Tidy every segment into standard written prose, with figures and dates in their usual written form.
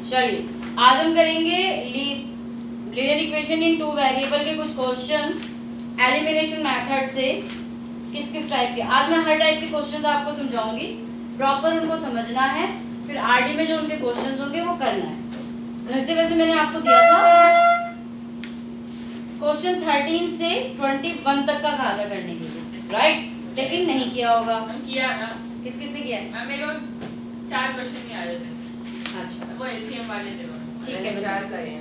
चलिए आज हम करेंगे लीनियर इक्वेशन इन 2 वेरिएबल के कुछ क्वेश्चन एलिमिनेशन मेथड से। किस किस टाइप के, आज मैं हर टाइप के क्वेश्चन आपको समझाऊंगी, प्रॉपर उनको समझना है, फिर आरडी में जो उनके क्वेश्चन होंगे वो करना है। घर से वैसे मैंने आपको दिया था क्वेश्चन 13 से 21 तक का कहा था करने के लिए, राइट? लेकिन नहीं किया होगा। हम किया ना। किस किस ने किया है? मेरे को 4 क्वेश्चन नहीं आ रहे थे। अच्छा, वो एलसीएम वाले थे। ठीक है, 4 करें।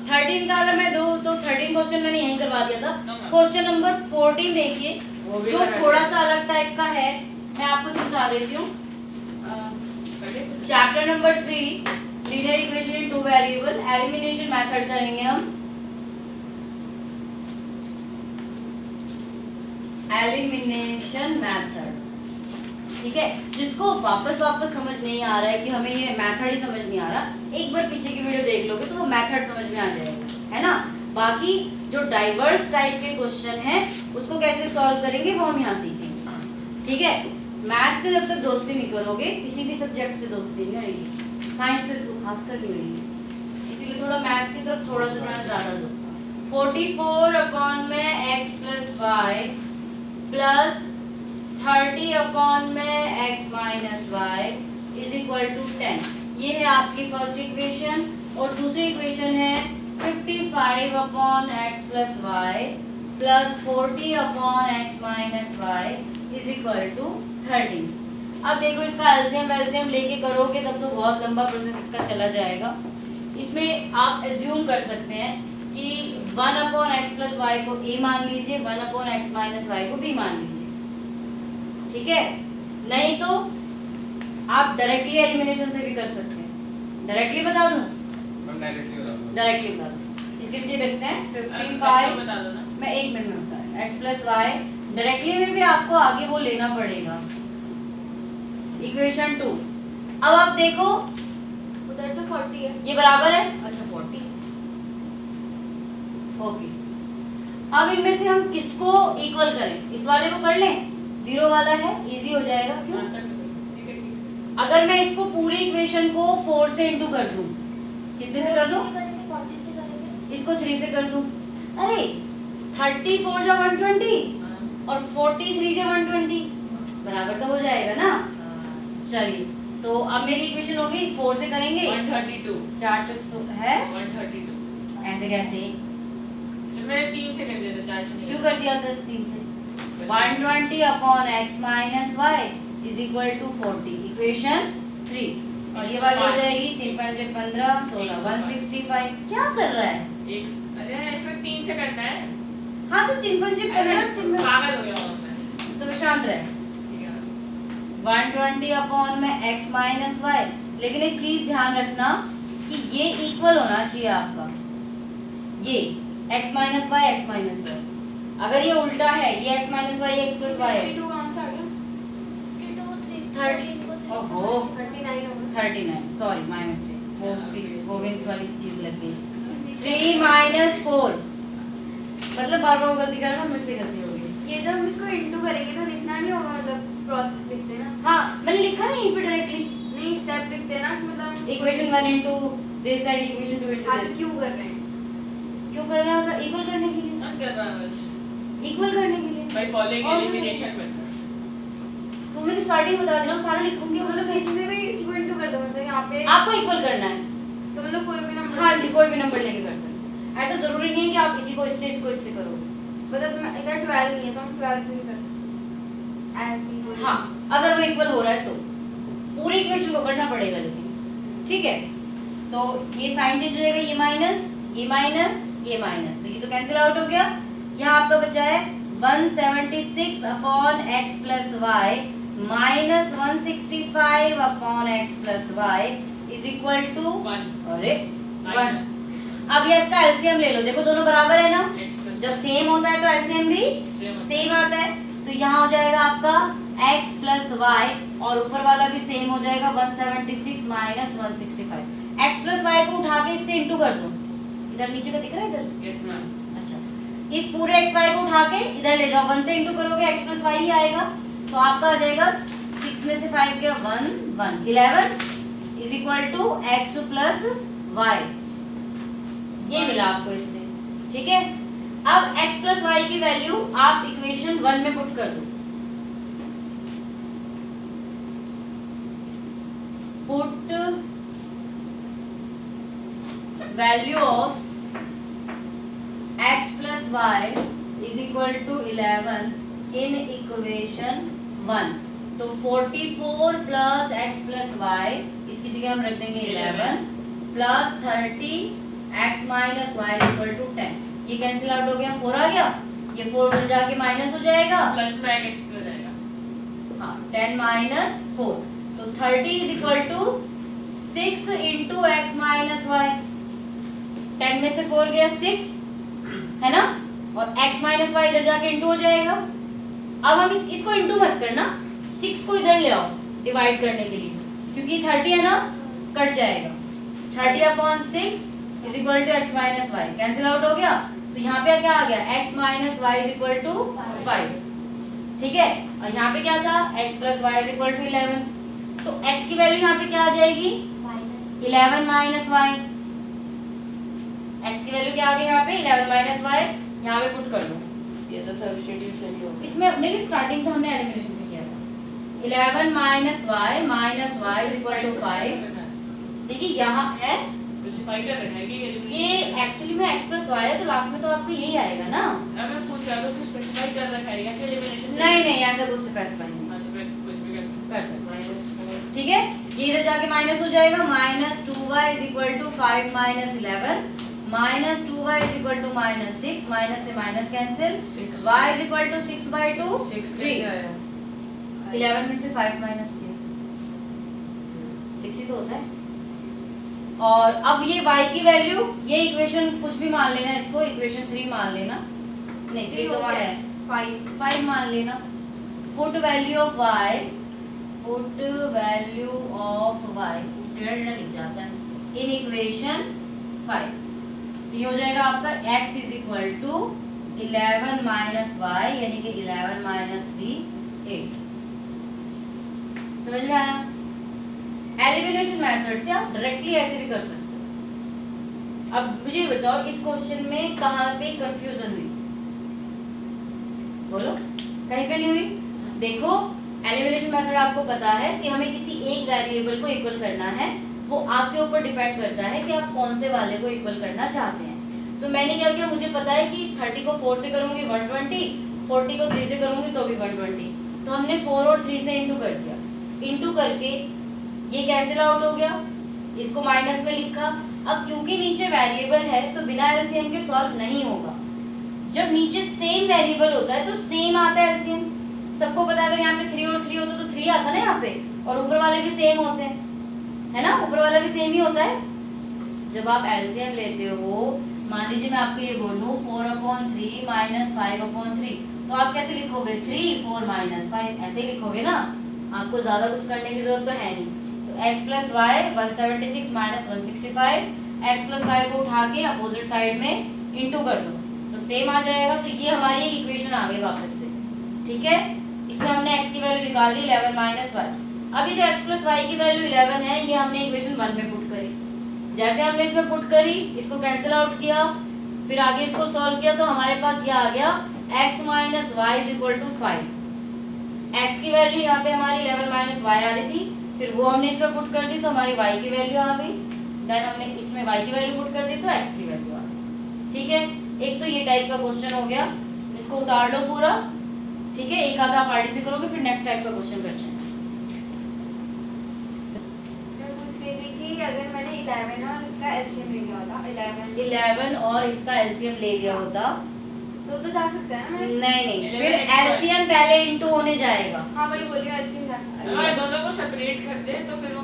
13 का अगर मैं दूं तो 13 क्वेश्चन मैंने यहीं करवा दिया था। क्वेश्चन नंबर 14 देखिए, जो थोड़ा सा अलग टाइप का है, मैं आपको समझा देती हूँ। Chapter number 3 linear equation in 2 variable, elimination method करेंगे हम। एलिमिनेशन मेथड, ठीक है? जिसको वापस समझ नहीं आ रहा है कि हमें ये मेथड ही समझ नहीं आ रहा, एक बार पीछे की वीडियो देख लोगे तो वो मेथड समझ में आ जाएगा, है ना? बाकी जो डाइवर्स टाइप के क्वेश्चन हैं उसको कैसे सॉल्व करेंगे वो हम यहाँ सीखेंगे, ठीक है? मैथ से जब तक दोस्ती नहीं करोगे, किसी भी सब्जेक्ट से दोस्ती नहीं होगी, साइंस से तो खासकर नहीं होगी, इसीलिए थोड़ा मैथ्स की तरफ थोड़ा सा ध्यान ज़्यादा दो। 44 अपॉन में x plus Y plus 30 upon में x minus Y is equal to 10। ये है आपकी फर्स्ट इक्वेशन, और दूसरी इक्वेशन है 55 upon x plus Y plus 40 upon x minus Y is equal to 13। अब देखो इसका एलसीएम लेके करोगे तब तो बहुत लंबा प्रोसेस इसका चला जाएगा। इसमें आप एज्यूम कर सकते हैं कि 1 अपॉन एक्स प्लस वाई को a मान लीजिए, 1 अपॉन एक्स माइनस वाई को b मान लीजिए, ठीक है? नहीं तो आप डायरेक्टली एलिमिनेशन से भी कर सकते हैं। डायरेक्टली बता दूं? डायरेक्टली बता दूं। इसके नीचे देखते हैं 55 बता दो ना। मैं 1 मिनट में बता, एक्स प्लस वाई डायरेक्टली में भी आपको आगे वो लेना पड़ेगा, इक्वेशन 2। अब आप देखो उधर तो 40 है, ये बराबर है, अच्छा 40, ओके। अब इनमें से हम किसको इक्वल करें? इस वाले को कर लें, 0 वाला है, इजी हो जाएगा। क्यों? अगर मैं इसको पूरी इक्वेशन को 4 से इंटू कर दूं, कितने से कर दूं? 40 से करेंगे। इसको 3 से कर दूं, अरे 34 जा 120 और 43 जा 120, बराबर तो हो जाएगा ना? चलिए, तो अब मेरी इक्वेशन होगी 4 से करेंगे 132 4 चौक है, 132। ऐसे कैसे? मैंने 3 से कर दिया था, 4 से नहीं। क्यों कर दिया था 3 से? 120 upon x minus Y is equal to 40, equation 3। और ये वाली हो जाएगी 3 5 15 16 165। क्या कर रहा है? अरे इसमें 3 से करना है। हाँ तो 3 5 15 पागल हो गया मैं। तो शांत रहे। 120 अपॉन में x माइनस वाई, लेकिन एक चीज ध्यान रखना कि ये इक्वल होना चाहिए आपका, ये x minus Y x minus Y. अगर ये उल्टा है, ये x minus Y x plus Y है, 32 कहाँ से आ गया? 30 ओहो 39 होगा। 39, सॉरी माय मिस्टेक, गोविंद वाली चीज लग गई। 3 माइनस 4, मतलब बार बार गलती करना, मेरे से गलती हो गई। ये जब हम इसको इंटू करेंगे तो लिखना नहीं होगा, मतलब प्रोसेस लिखते हैं ना। हाँ मैंने लिखा ना यहीं पे डायरेक्टली, नहीं स्टेप लिखते हैं ना, मतलब equation 1 into this side, equation 2 into आज दिस। क्यों कर रहे हैं? क्यों कर रहा है? इक्वल करने के लिए, हम कर रहा है बस इक्वल करने के लिए। भाई फॉलोइंग और एलिमिनेशन मेथड। तो मैंने स्टार्टिंग बता दी ना, सारा लिखूंगी, मतलब मतलब किसी से भी इसी को इंटू कर दो, मतलब यहाँ पे आपको इक्वल करना है। तो मतलब कोई भी नंबर। हाँ जी, कोई भी नंबर लेके कर सकते हैं, ऐसा जरूरी नहीं है कि आप इसी को इससे, इसको इससे करो। मतलब इधर 12 नहीं है तो हम 12 से भी कर सकते हैं ऐसे। हाँ, अगर वो इक्वल हो रहा है तो पूरी इक्वेशन को करना पड़ेगा, लेकिन ठीक है। तो ये साइन चेंज हो जाएगा, ये माइनस ये माइनस ये माइनस, तो ये तो कैंसिल आउट हो गया। यहाँ आपका बचा है 176 upon X plus Y minus 165 upon X plus Y is equal to 1। अरे 1। अब ये इसका एलसीएम ले लो, देखो दोनों बराबर है ना, जब सेम होता है तो एलसीएम भी सेम आता है। तो यहाँ हो जाएगा आपका x प्लस वाई और ऊपर वाला भी सेम हो जाएगा 176 माइनस 165। x प्लस वाई को उठा के इससे इंटू कर दो, इधर नीचे का दिख रहा है इधर। Yes ma'am. अच्छा, इस पूरे x y को उठा के इधर ले जाओ, 1 से इंटू करोगे x प्लस वाई ही आएगा, तो आपका आ जाएगा 6 में से 5 गया 1 1 11 is equal to X plus Y, ये मिला आपको इससे। ठीक है, अब x प्लस वाई की वैल्यू आप इक्वेशन 1 में पुट कर दो। Put value of x plus Y is equal to 11 in equation 1। तो 44 प्लस एक्स प्लस वाई, इसकी जगह हम रख देंगे 11 plus 30 X minus Y equal to 10। ये कैंसिल आउट हो गया, 4 आ गया, ये 4 उधर जाके माइनस हो जाएगा, प्लस में x हो जाएगा। हाँ 10 माइनस 4, तो 30 is equal to 6 into X minus Y. 10 में से 4 गया 6 है ना, और x माइनस वाई इधर जाके इंटू हो जाएगा। अब हम इसको इंटू मत करना, 6 को इधर ले आओ डिवाइड करने के लिए, क्योंकि 30 है ना, कट जाएगा। 30/6 is equal to X minus Y, cancel out हो गया। तो यहाँ पे क्या आ गया, x minus Y is equal to 5। ठीक है, और यहाँ पे क्या था, x plus Y is equal to 11। तो x की वैल्यू यहाँ पे क्या आ जाएगी, 11 माइनस वाई। x की वैल्यू क्या आ गई यहाँ पे, 11 माइनस वाई, यहाँ पे पुट कर दो। ये तो सब्स्टिट्यूशन ही होगा। इसमें नहीं, स्टार्टिंग तो हमने एलिमिनेशन से किया था। 11 minus Y is equal to 5। देखिए यहाँ है, स्पेसिफाई कर रखा है कि ये एक्चुअली में x प्लस वाई है, तो लास्ट में तो आपको यही आएगा ना। अब मैं पूछ रहा था उसको स्पेसिफाई कर रखा है या फिर एलिमिनेशन? नहीं ऐसा कुछ स्पेसिफाई नहीं हां तो मैं कुछ भी कर सकते। ठीक है, ये इधर जाके माइनस हो जाएगा, minus 2y is equal to 5 minus 11, minus 2y is equal to minus 6, minus से minus cancel, y is equal to 6/2, 3। 11 में से 5 माइनस किया 6 ही तो होता है। और अब ये y की वैल्यू, ये इक्वेशन कुछ भी मान लेना, इसको इक्वेशन 3 मान लेना, नहीं 3 तो वहाँ है, 5 मान लेना। Put value of y, put value of y टेढ़ा लिख जाता है इन इक्वेशन 5। तो ये हो जाएगा आपका x is equal to 11 minus Y, यानी कि 11 माइनस 3 8। समझ में आया? एलिमिनेशन मेथड से आप डायरेक्टली ऐसे भी कर सकते हो। अब मुझे बताओ, इस क्वेश्चन में कहाँ पे कंफ्यूजन हुई, बोलो, कहीं पे नहीं हुई। देखो, एलिमिनेशन मेथड आपको पता है कि हमें किसी एक वेरिएबल को इक्वल करना है, वो आपके ऊपर डिपेंड करता है कि आप कौन से वाले को इक्वल करना चाहते हैं। तो मैंने क्या किया, मुझे पता है कि 30 को 4 से करूंगी 120, 40 को 3 से करूंगी तो भी 120, तो हमने 4 और 3 से इंटू कर दिया। इंटू करके ये कैंसिल आउट हो गया, इसको माइनस में लिखा। अब क्योंकि नीचे वेरिएबल है तो बिना एलसीएम के सॉल्व नहीं होगा। जब नीचे सेम वेरिएबल होता है तो सेम आता है एलसीएम, सबको पता है। अगर यहाँ पे 3 और 3 होता तो 3 आता ना यहाँ पे, और ऊपर वाले भी सेम होते हैं, है ना, ऊपर वाला भी सेम ही होता है। जब आप एलसीएम लेते हो, मान लीजिए मैं आपको ये बोल दूं 4/3 माइनस 5/3, तो आप कैसे लिखोगे, 3 4 माइनस 5 ऐसे लिखोगे ना, आपको ज्यादा कुछ करने की जरूरत तो है नहीं। तो x plus Y 176 minus 165, x plus Y को उठा के अपोजिट साइड में इंटू कर दो तो सेम आ जाएगा। तो ये हमारी एक इक्वेशन आ गई वापस से। ठीक है, इसमें हमने x की वैल्यू निकाल ली 11 माइनस वाई। अब ये जो x प्लस वाई की वैल्यू 11 है, ये हमने इक्वेशन 1 में पुट करी। जैसे हमने इसमें पुट करी, इसको कैंसिल आउट किया, फिर आगे इसको सॉल्व किया, तो हमारे पास ये आ गया x minus Y is equal to 5। x की वैल्यू यहाँ पे हमारी 11 माइनस वाई आ रही थी, फिर वो हमने इसमें पुट कर दी तो हमारी y की वैल्यू आ गई। देन हमने इसमें y की वैल्यू पुट कर दी तो x की वैल्यू आ गई। ठीक है, एक तो ये टाइप का क्वेश्चन हो गया, इसको उतार लो पूरा। ठीक है, एक आधा आप आरडी से करोगे, फिर नेक्स्ट टाइप का क्वेश्चन करते हैं। मैं पूछ रही थी कि अगर मैंने 11 और इसका एलसीएम ले लिया होता, 11 और इसका एलसीएम ले लिया होता तो जा सकता है ना मैं? नहीं, फिर एलसीएम पहले इंटू होने जाएगा। हाँ वही बोल रही हूँ, एलसीएम जा सकता है। अगर दोनों को सेपरेट कर दे तो फिर वो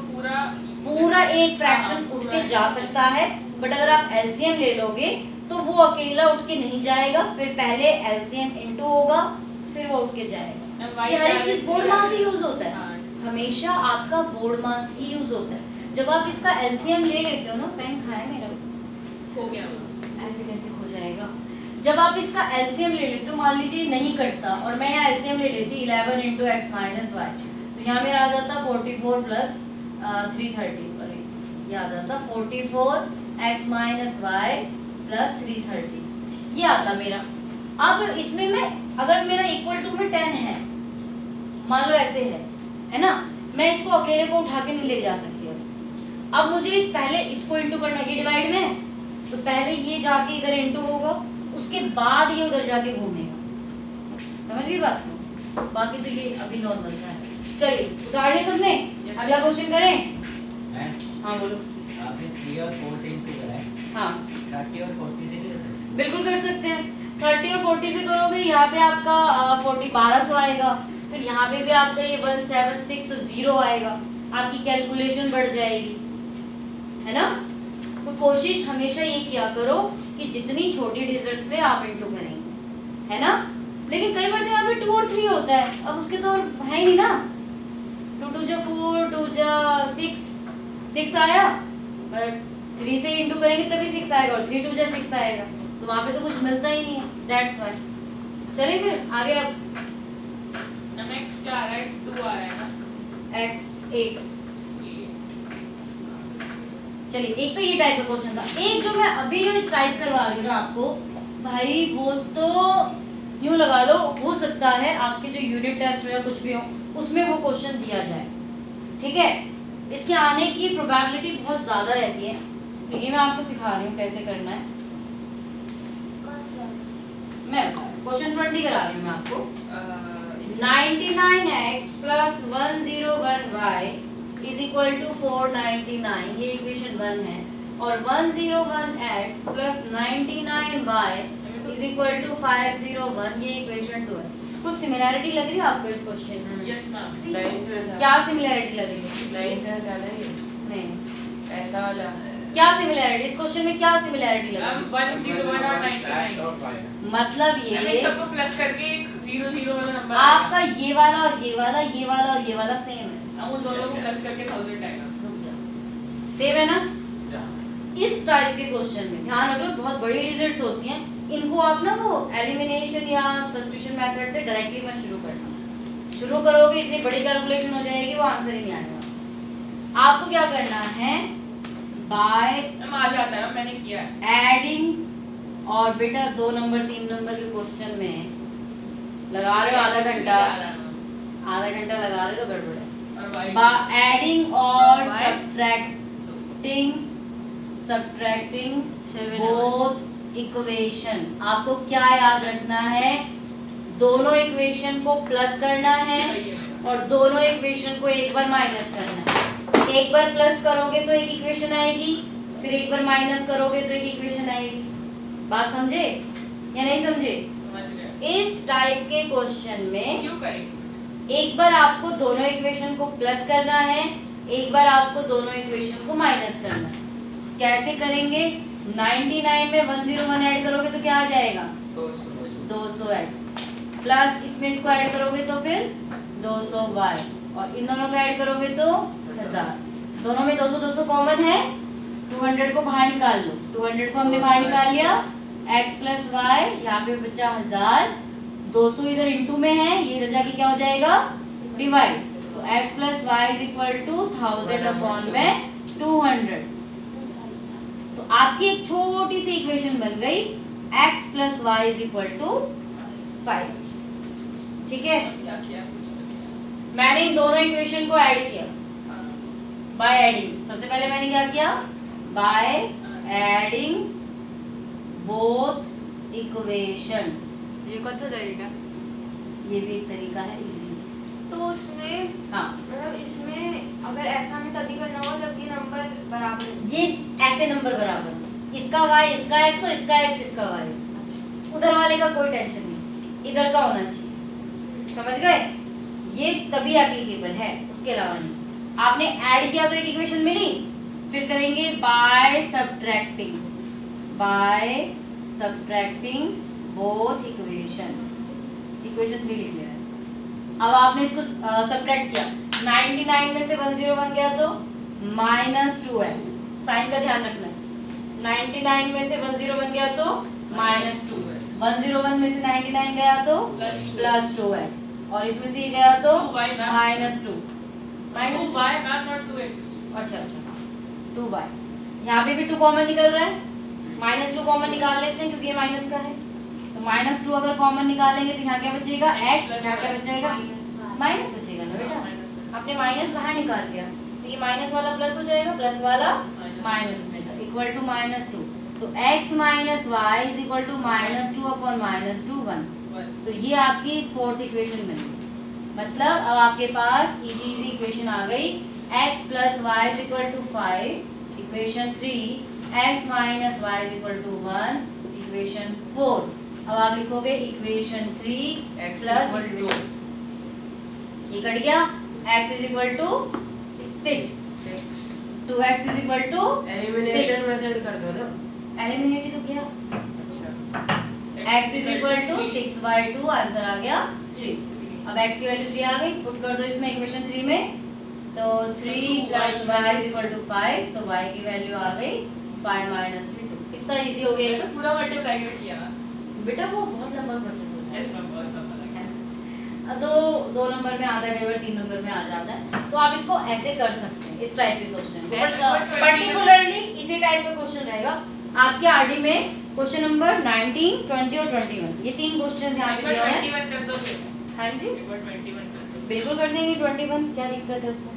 पूरा एक फ्रैक्शन उठ के जा सकता है, बट अगर आप एलसीएम ले लोगे तो वो अकेला उठ के नहीं जाएगा, फिर पहले एलसीएम इंटू होगा, फिर वो उठ के जाएगा। ये हर एक चीज बोर्ड मास ही यूज होता है, हमेशा आपका बोर्ड मास ही यूज होता है। जब आप इसका एलसीएम ले लेते हो ना, पेन खाए मेरा, हो गया, ऐसे कैसे हो जाएगा। जब आप इसका एलसीएम ले लेते हो, मान लीजिए नहीं कटता और मैं यहाँ एलसीएम ले लेती 11 इंटू एक्स माइनस वाई, तो यहाँ मेरा आ जाता 44 प्लस 330 अरे ये आ जाता 44x माइनस वाई प्लस 330 ये आता मेरा। अब इसमें मैं अगर मेरा इक्वल टू में 10 है, मान लो ऐसे है ना, मैं इसको अकेले को उठा के नहीं ले जा सकती। अब मुझे पहले इसको इंटू करना, ये डिवाइड में है तो पहले ये जाके इधर इंटू होगा, उसके बाद ये उधर जाके घूमेगा। समझ गई बात को? बाकी तो ये अभी नॉर्मल सा है। चलिए उतार लिया सबने, अगला क्वेश्चन करें। हाँ बोलो। आपने 3 और 4 से इंटू करा है। हाँ 30 और 40 से नहीं कर सकते? बिल्कुल कर सकते हैं। 30 और 40 से करोगे, यहाँ पे आपका 40 1200 आएगा, फिर यहाँ पे भी आपका ये 1760 आएगा, आपकी कैलकुलेशन बढ़ जाएगी, है ना। तो कोशिश हमेशा ये किया करो कि जितनी छोटी डिजिट से आप इंटू करेंगे, है ना। लेकिन कई बार यहाँ पे 2 और 3 होता है, अब उसके तो है ही नहीं ना। 2 2 जा 4, 2 जा 6 आया, 3 से इंटू करेंगे तभी 6 आएगा, और 3 2 जा 6 आएगा, तो वहाँ पे तो कुछ मिलता ही नहीं है। That's why. चलिए फिर आगे। अब x क्या आ रहा है? 2 आ रहा है ना, x 8। चलिए एक तो ये टाइप का क्वेश्चन था। एक जो मैं अभी जो टाइप करवा रही हूँ ना आपको भाई, वो तो यूं लगा लो, हो सकता है आपके जो यूनिट टेस्ट हो या कुछ भी हो उसमें वो क्वेश्चन दिया जाए, ठीक है। इसके आने की प्रोबेबिलिटी बहुत ज़्यादा रहती है, तो ये मैं आपको सिखा रही हूँ कैसे करना है। मैं क्वेश्चन 20 करा रही हूँ मैं आपको। 99x plus 101y is equal to 499, ये इक्वेशन 1 है, और 101x plus 99y is equal to 501, ये इक्वेशन 2 है। कुछ सिमिलैरिटी लग रही है आपको इस क्वेश्चन में? Yes ma'am. क्या सिमिलैरिटी लग रही है? नहीं ऐसा वाला क्या सिमिलैरिटी इस क्वेश्चन में, क्या सिमिलैरिटी लग रही है? 101 और 99, मतलब ये सबको प्लस करके एक 00 वाला नंबर आपका ये वाला और ये वाला, ये वाला और ये वाला सेम है। अब उन दोनों को प्लस करके 1000 आएगा। रुक जा, सेम है ना। इस टाइप के क्वेश्चन में ध्यान रख लो, बहुत बड़ी रिजल्ट्स होती हैं, इनको आप ना वो एलिमिनेशन या सब्स्टिट्यूशन मेथड से डायरेक्टली मत शुरू करना। शुरू करोगे इतनी बड़ी कैलकुलेशन हो जाएगी, वो आंसर ही नहीं आएगा। आपको क्या करना है, बाय आ जाता है, मैंने किया है एडिंग, और बेटा 2 नंबर 3 नंबर के क्वेश्चन में लगा रहे हो आधा घंटा, आधा घंटा लगा रहे हो तो गड़बड़ है। एडिंग और सब्ट्रैक्टिंग बोथ इक्वेशन, आपको क्या याद रखना है, दोनों इक्वेशन को प्लस करना है और दोनों इक्वेशन को एक बार माइनस करना है। एक बार प्लस करोगे तो एक इक्वेशन आएगी, फिर एक बार माइनस करोगे तो एक इक्वेशन आएगी। बात समझे या नहीं समझे? इस टाइप के क्वेश्चन में क्यों करेंगे? एक बार आपको दोनों इक्वेशन को प्लस करना है, एक बार आपको दोनों इक्वेशन को माइनस करना है। कैसे करेंगे? 99 में 101 ऐड करोगे तो क्या आ जाएगा? 200x, प्लस इसमें इसको ऐड करोगे तो फिर 200y, और इन दोनों को ऐड करोगे तो 1000। दोनों में 200 200 कॉमन है, 200 को बाहर निकाल लो। 200 को हमने बाहर निकाल लिया, x प्लस वाई, यहाँ पे बचा 1000, 200 इधर इंटू में है, ये इधर जाके क्या हो जाएगा? डिवाइड। तो x plus Y is equal to 1000 upon में 200। तो आपकी एक छोटी सी इक्वेशन बन गई, x plus Y is equal to 5। ठीक है, मैंने इन दोनों इक्वेशन को ऐड किया बाय एडिंग। सबसे पहले मैंने क्या किया? By adding both equation. ये कौन सा तरीका? ये भी एक तरीका है इजी। तो उसमें हाँ, मतलब इसमें अगर ऐसा हमें तभी करना होगा जब ये नंबर बराबर हो। ये ऐसे नंबर बराबर, इसका y इसका x और इसका x इसका y, उधर वाले का कोई टेंशन नहीं, इधर का होना चाहिए। समझ गए? ये तभी एप्लीकेबल है, उसके अलावा नहीं। आपने ऐड किया तो एक इक्वेशन मिली, फिर करेंगे by subtracting both equation. Equation 3 लिख लिया इसको। अब आपने इसको सब्ट्रैक्ट किया, 99 में से 101 गया तो -2x, साइन का ध्यान रखना है। 99 में से 101 गया तो -2, 101 में से 99 गया तो +2x, और इसमें से ये गया तो -2 2y मैम, not 2x। अच्छा 2y, यहाँ पे भी 2 कॉमन निकल रहा है, -2 कॉमन निकाल लेते हैं क्योंकि ये माइनस का है, तो -2 अगर कॉमन निकालेंगे तो यहाँ क्या बचेगा x, यहाँ क्या बचेगा माइनस बचेगा ना बेटा, आपने माइनस बाहर निकाल दिया तो ये माइनस वाला प्लस हो जाएगा, प्लस वाला माइनस हो जाएगा, इक्वल टू -2, तो x minus Y is equal to -2 upon -2 1, तो ये आपकी फोर्थ इक्वेशन बन गई। मतलब अब आपके पास इजी इक्वेशन आ गई, x plus Y is equal to 5, equation 3, x minus Y is equal to 1, equation 4। अब आप लिखोगे equation 3 x plus equal to ये कट गया, x is equal to 6, 2x is equal to elimination method कर दो ना। एलिमिनेट ही तो किया, अच्छा x is equal to 6/2, answer आ गया 3। अब x की वैल्यू 3 आ गई, पुट कर दो इसमें इक्वेशन 3 में, तो 3 plus Y is equal to 5, तो y की वैल्यू आ गई 5 - 3 2। कितना इजी हो गया ये तो पूरा मल्टीप्लाई किया ना। बेटा, वो बहुत लंबा प्रोसेस हो यस जाता मैम, बहुत लंबा लगा। है। दो नंबर में आता है, कई बार 3 नंबर में आ जाता है, तो आप इसको ऐसे कर सकते हैं, इस टाइप के क्वेश्चन, पर्टिकुलरली इसी टाइप का क्वेश्चन रहेगा आपके आरडी में। क्वेश्चन नंबर 19, 20 और 21, ये 3 क्वेश्चन यहाँ पे दिए हुए हैं। 21 कर दो फिर। हाँ जी, 21 कर दो। बिल्कुल कर देंगे 21, क्या दिक्कत है उसमें।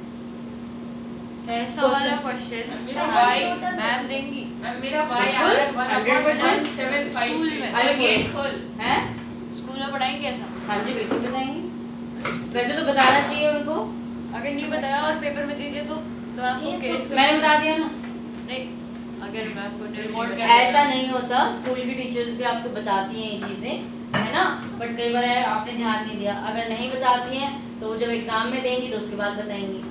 ऐसा वाला क्वेश्चन मेरा भाई मैम देंगी। मेरा भाई आ रहा है 100% 1.75 स्कूल में। अरे गेट खोल। हैं? स्कूल में पढ़ाएंगे ऐसा? हाँ जी, बिल्कुल बताएंगे, वैसे तो बताना चाहिए उनको। अगर नहीं बताया और पेपर में दे दिया तो आपको केस मैंने बता दिया ना, नहीं, अगर मैम को नहीं रिपोर्ट बताया। ऐसा नहीं होता, स्कूल की टीचर्स भी आपको बताती हैं ये चीजें, है ना, बट कई बार आपने ध्यान नहीं दिया। अगर नहीं बताती हैं तो वो जब एग्जाम में देंगी तो उसके बाद बताएंगी,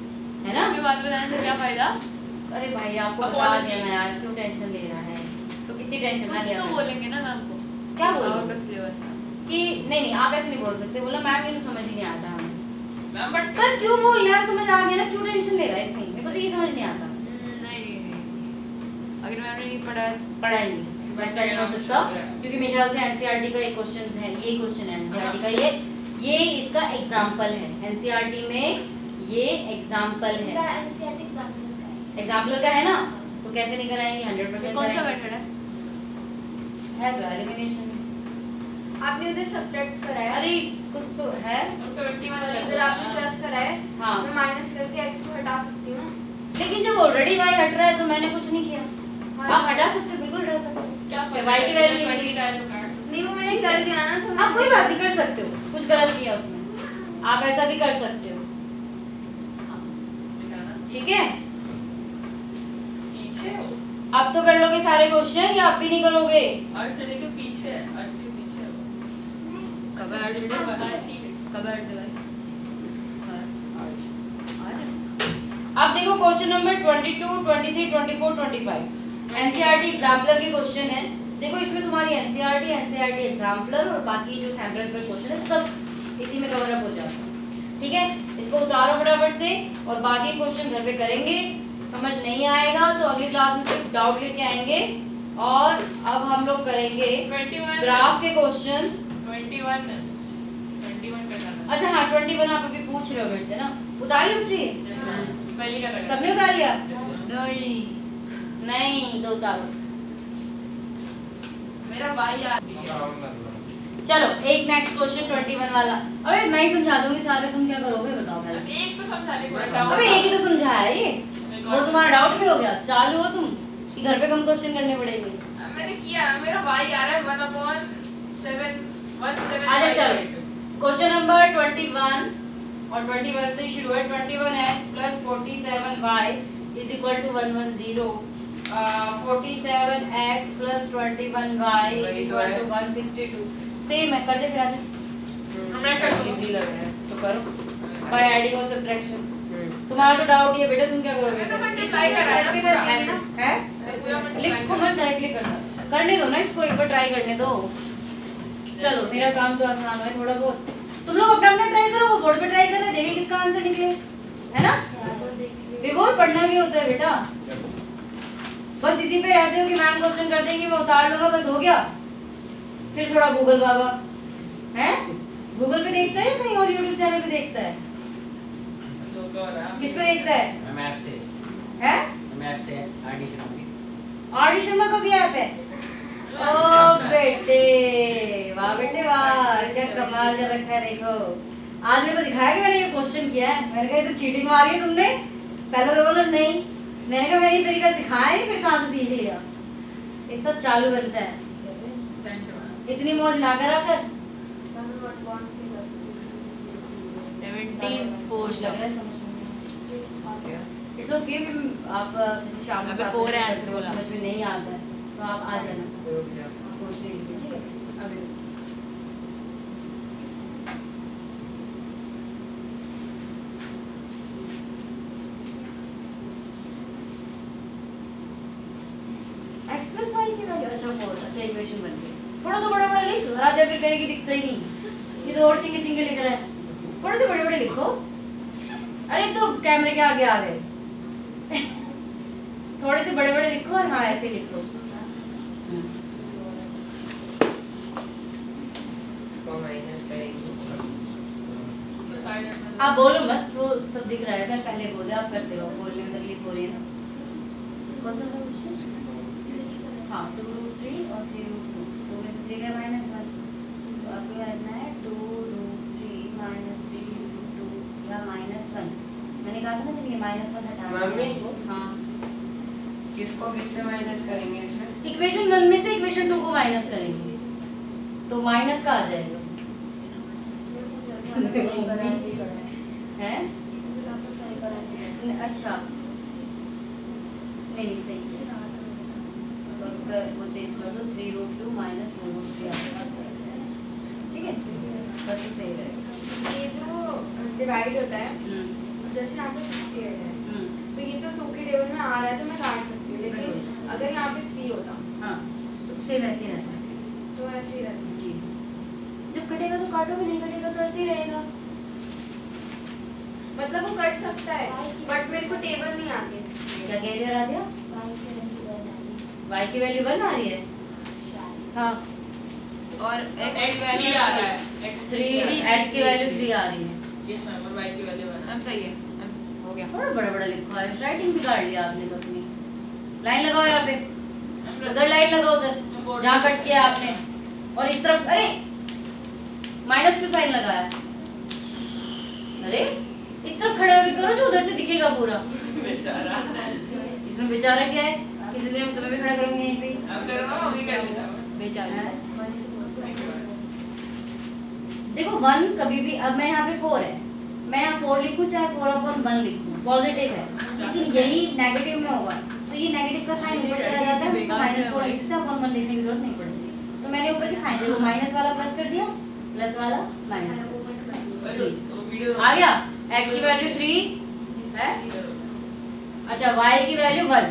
है ना। उसके बाद बताने से क्या फायदा? अरे भाई, आपको बता Apology। देना यार, क्यों टेंशन ले रहा है, तो कितनी टेंशन ना कुछ लिया तो करो। बोलेंगे ना मैम को। क्या बोलेंगे? आउट ऑफ सिलेबस कि नहीं, आप ऐसे नहीं बोल सकते, बोला मैम ये तो समझ ही नहीं आता हमें। मैम बट पर क्यों बोलना है, समझ आ गया ना, क्यों टेंशन ले रहा है इतनी, मेरे को तो ये समझ नहीं आता। नहीं, अगर मैम ने नहीं पढ़ा पढ़ाएंगे वैसा नहीं हो सकता, क्योंकि मेरे ख्याल से एनसीईआरटी का एक क्वेश्चन है, ये क्वेश्चन है एनसीईआरटी का, ये इसका एग्जांपल है, एनसीईआरटी में ये एग्जांपल है, एग्जाम्पलर का है ना, तो कैसे नहीं कराएंगे, 100% कौन सा कराएंगे। मेथड है? है तो एलिमिनेशन। आपने उधर सब्ट्रैक्ट कराया, अरे कुछ तो है, 21 कर इधर आपने प्लस कराया, हाँ, मैं माइनस करके x को हटा सकती हूँ। लेकिन जब ऑलरेडी y हट रहा है तो मैंने कुछ नहीं किया। आप हटा सकते हो, बिल्कुल हटा सकते हो, क्या फिर y की वैल्यू नहीं 20 का है तो काट। नहीं, वो मैंने कर दिया ना, तो आप कोई बात नहीं, कर सकते हो, कुछ गलत किया उसमें, आप ऐसा भी कर सकते हो, दिखाना ठीक है। पीछे हो, अब तो कर लोगे सारे क्वेश्चन या अब भी नहीं करोगे? अर्थ से लेके पीछे, अर्थ से पीछे हो। कब ऐड ठीक दे? है। कब ऐड दे भाई? अब देखो क्वेश्चन नंबर 22, 23, 24, 25 एनसीईआरटी एग्जाम्पलर के क्वेश्चन है। देखो इसमें तुम्हारी एनसीईआरटी एग्जाम्पलर और बाकी जो सैंपल पेपर क्वेश्चन है सब इसी में कवर अप हो जाता है, ठीक है। इसको उतारो फटाफट से और बाकी क्वेश्चन घर पे करेंगे। समझ नहीं आएगा तो अगली क्लास में सिर्फ डाउट लेके आएंगे। और अब हम लोग करेंगे 21 ग्राफ के क्वेश्चंस। 21 करना था। अच्छा हाँ, 21 आप अभी पूछ रहे हो मेरे से ना, उतार लिया बच्चे? पहले का लगा। सबने उतार लिया? नहीं, नहीं, तो उतारो। मेरा भाई आ गया। चलो एक नेक्स्ट क्वेश्चन 21 वाला। अरे मैं ही समझा दूंगी सारे, तुम क्या करोगे बताओ पहले। एक तो समझाने को डाउट। अबे एक ही तो समझाया है ये, वो तुम्हारा डाउट भी हो गया। चालू हो तुम कि घर पे कम क्वेश्चन करने पड़ेंगे। मैंने किया, मेरा भाई आ रहा है 1/7 अच्छा चलो, क्वेश्चन नंबर 21 और 21 से ही शुरू है। 21x + 47y = 110। 47x + 21y = 162। Same है, कर दे फिर। आजा मैं कर दूंगी। इजी लग रहा है तो करो बाय एडिंग और सब्ट्रैक्शन। तुम्हारा तो डाउट ही है बेटा, तुम क्या करोगे? मैं तो मल्टीप्लाई कर रहा है ना पूरा। ऐसे है, पूरा लिखो मत, डायरेक्टली करने दो ना इसको, एक बार ट्राई करने दो। चलो मेरा काम तो आसान है थोड़ा बहुत, तुम लोग अपना अपना ट्राई करो, वो बोर्ड पे ट्राई करना, देखिए किसका आंसर निकले, है ना। विभोर पढ़ना भी होता है बेटा, बस इसी पे रहते हो कि मैम क्वेश्चन कर देंगे मैं उतार लूंगा बस हो गया। फिर थोड़ा गूगल बाबा है, गूगल पे देखता है कहीं और यूट्यूब चैनल पे देखता है? किस पे देखता है? मैप से है एडिशन होगी। ऑडिशन में कभी ऐप है? ओ बेटे, वाह बेटे वाह, क्या कमाल कर रखा है। देखो आज मेरे को दिखाया कि मैंने ये क्वेश्चन किया है। मैंने कहा ये तो चीटिंग मारी है तुमने। पहले तो बोला नहीं, मैंने कहा मैंने ये तरीका सिखाया नहीं, फिर कहाँ से सीख लिया। इतना चालू बनता है, इतनी मौज ना करा कर। 17 4 लग रहा है समझ में। इट्स ओके, आप जैसे शाम को अबे सात 4 बजे है तक आंसर बोला। समझ में नहीं आता है तो आप आ जाना पूछने के लिए, ठीक है। अभी एक्सप्रेस वाई की वैल्यू, अच्छा 4, अच्छा इक्वेशन बन गई। थोड़ा तो बड़ा बड़ा लिख, राजा फिर कहेगी दिखता ही नहीं, ये तो और चिंगे चिंगे लिख रहा है। थोड़े से बड़े बड़े लिखो। अरे तो कैमरे के आगे आ गए। थोड़े से बड़े बड़े लिखो और हाँ ऐसे लिखो। इसको माइनस करेंगे। आप बोलो मत, वो सब दिख रहा है। मैं पहले बोले, आप करते रहो, बोलने में तकलीफ हो रही है ना। कौन सा था क्वेश्चन? हाँ 2√3 और 3√2, 2 में से 3 गया -1, तो आपको करना है 2√3 - 3√2 या -1। मैंने कहा था ना जब ये -1 हटाना है मम्मी? आपको, हाँ किसको किससे माइनस करेंगे इसमें? इक्वेशन 1 में से इक्वेशन 2 को माइनस करेंगे तो माइनस का आ जाएगा। है अच्छा, नहीं सही है, तो इसका वो चेंज कर दो, 3√2 - 2√3 आपके पास है, ठीक है, पर तो सही रहेगा। ये जो डिवाइड होता है, जैसे यहाँ पे 68 है, तो ये तो 2 के टेबल में आ रहा है तो मैं काट सकती हूँ, लेकिन अगर यहाँ पे 3 होता हाँ तो सेम ऐसे ही रहता है तो ऐसे ही रहता जी। जब कटेगा तो काटोगे, नहीं कटेगा तो ऐसे ही रहेगा। मतलब वो कट सकता है, बट मेरे को टेबल नहीं आती इसकी। क्या कह रहे राधिया? y की वैल्यू 1 आ रही है। हाँ और x x की 3 वैल्यू आ रहा है, x 3, x की वैल्यू 3 आ रही है। ये और y की वैल्यू 1 हम सही है, हो गया। थोड़ा बड़ा बड़ा लिखा है, राइटिंग बिगाड़ लिया आपने तो अपनी। लाइन लगाओ यहाँ पे, उधर लाइन लगाओ, उधर जहाँ कट किया आपने, और इस तरफ अरे माइनस क्यों साइन लगाया? अरे इस तरफ खड़े होके करो जो उधर से दिखेगा पूरा। बेचारा। इसमें बेचारा क्या है? किसी दिन तुम्हें भी खड़ा करूंगी यहीं पे। अब करो ना, वो भी कर लेता बेचारा। देखो 1 कभी भी, अब मैं यहाँ पे 4 है, मैं यहाँ 4 लिखूँ चाहे 4/1 लिखूँ, पॉजिटिव है, लेकिन यही नेगेटिव में होगा तो ये नेगेटिव का साइन ऊपर चला जाता है, -4 लिख सकते हैं, 1 लिखने की जरूरत नहीं पड़ती। तो मैंने ऊपर की साइन देखो, माइनस वाला प्लस कर दिया, प्लस वाला माइनस, आ गया। x की वैल्यू 3 है, अच्छा y की वैल्यू 1।